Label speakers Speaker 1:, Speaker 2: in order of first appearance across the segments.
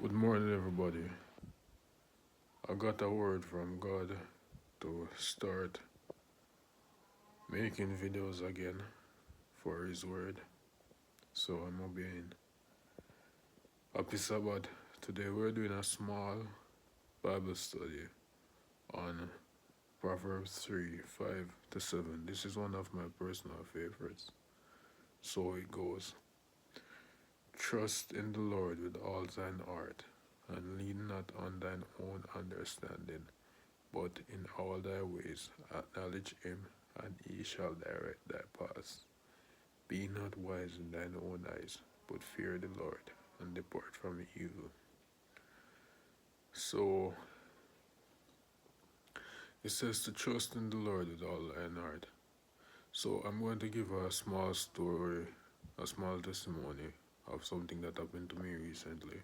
Speaker 1: Good morning, everybody. I got a word from God to start making videos again for His word, so I'm obeying. Happy Sabbath. Today we're doing a small Bible study on Proverbs 3 5 to 7. This is one of my personal favorites. So it goes. Trust in the Lord with all thine heart, and lean not on thine own understanding, but in all thy ways acknowledge him, and he shall direct thy paths. Be not wise in thine own eyes, but fear the Lord, and depart from evil. So it says to trust in the Lord with all thine heart. So I'm going to give a small story, a small testimony of something that happened to me recently.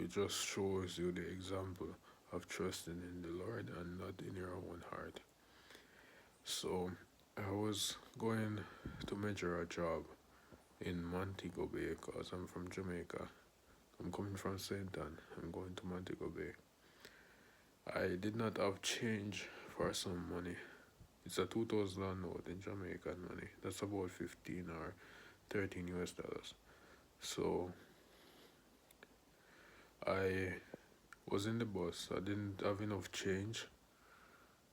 Speaker 1: It just shows you the example of trusting in the Lord and not in your own heart. So I was going to measure a job in Montego Bay because I'm from Jamaica. I'm coming from St. Ann. I'm going to Montego Bay. I did not have change for some money. It's a 2000 note in Jamaican money. That's about 15 or 13 US dollars. So I was in the bus. I didn't have enough change.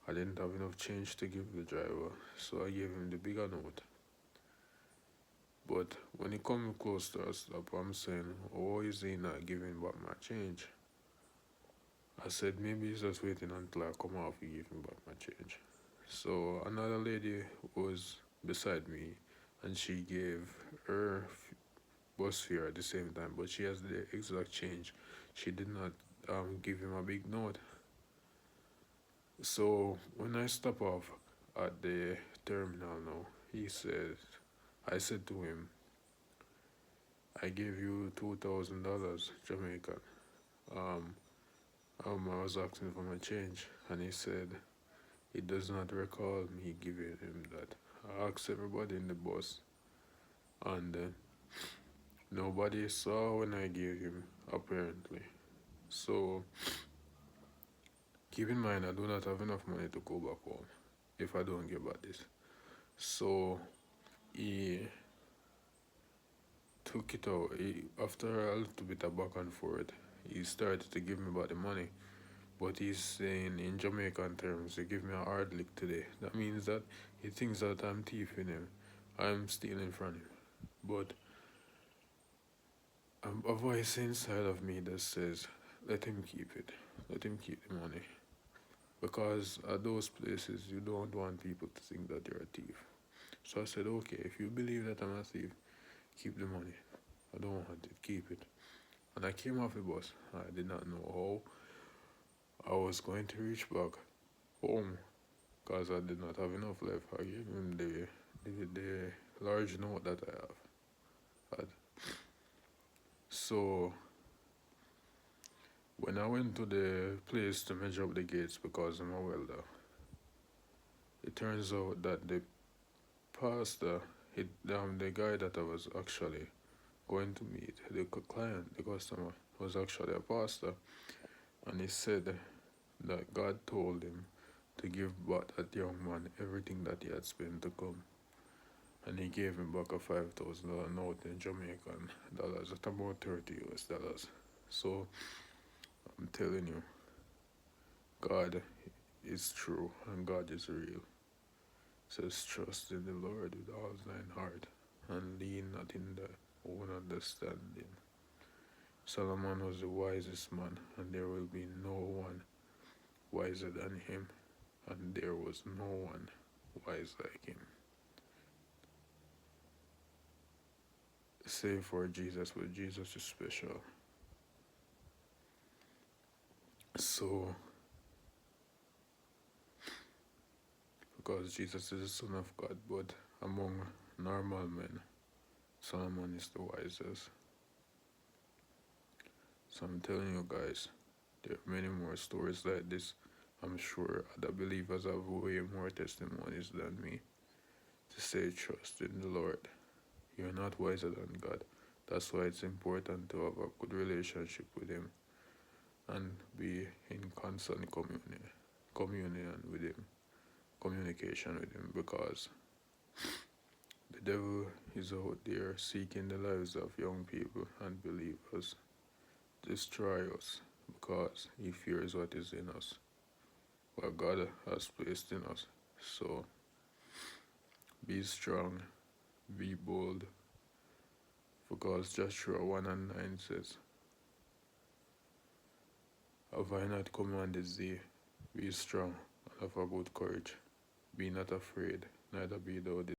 Speaker 1: I didn't have enough change to give the driver, so I gave him the bigger note. But when he come close to a stop, I'm saying, "Oh, is he not giving back my change?" I said, maybe he's just waiting until I come off to give him back my change. So another lady was beside me, and she gave her bus fare at the same time, but she has the exact change. She did not give him a big note. So when I stop off at the terminal now, I said to him, I gave you $2,000 Jamaican. Um, I was asking for my change, and he said he does not recall me giving him that. I asked everybody in the bus, and nobody saw when I gave him, apparently. So keep in mind, I do not have enough money to go back home if I don't get back this. So he took it out. After a little bit of back and forth, he started to give me back the money. But he's saying in Jamaican terms, he give me a hard lick today. That means that he thinks that I'm thieving him. I'm stealing from him. But a voice inside of me that says, let him keep it. Let him keep the money. Because at those places, you don't want people to think that you're a thief. So I said, okay, if you believe that I'm a thief, keep the money. I don't want it, keep it. And I came off the bus. I did not know how I was going to reach back home because I did not have enough left. I gave him the large note that I have had. So when I went to the place to measure up the gates because I'm a welder, it turns out that the pastor, the guy that I was actually going to meet, the client, the customer, was actually a pastor, and he said that God told him to give back that young man everything that he had spent to come. And he gave him back a $5,000 note in Jamaican dollars at about 30 US dollars. So I'm telling you, God is true and God is real. It says, trust in the Lord with all thine heart and lean not in thy own understanding. Solomon was the wisest man, and there will be no one wiser than him, and there was no one wise like him. Save for Jesus, but Jesus is special. So, because Jesus is the Son of God, but among normal men, Solomon is the wisest. So I'm telling you guys, there are many more stories like this. I'm sure other believers have way more testimonies than me to say trust in the Lord. You're not wiser than God. That's why it's important to have a good relationship with Him and be in constant communion with Him, communication with Him, because the devil is out there seeking the lives of young people and believers, destroy us, because he fears what is in us, what God has placed in us. So be strong, be bold, because Joshua 1 and 9 says, have I not commanded thee? Be strong and of a good courage. Be not afraid, neither be thou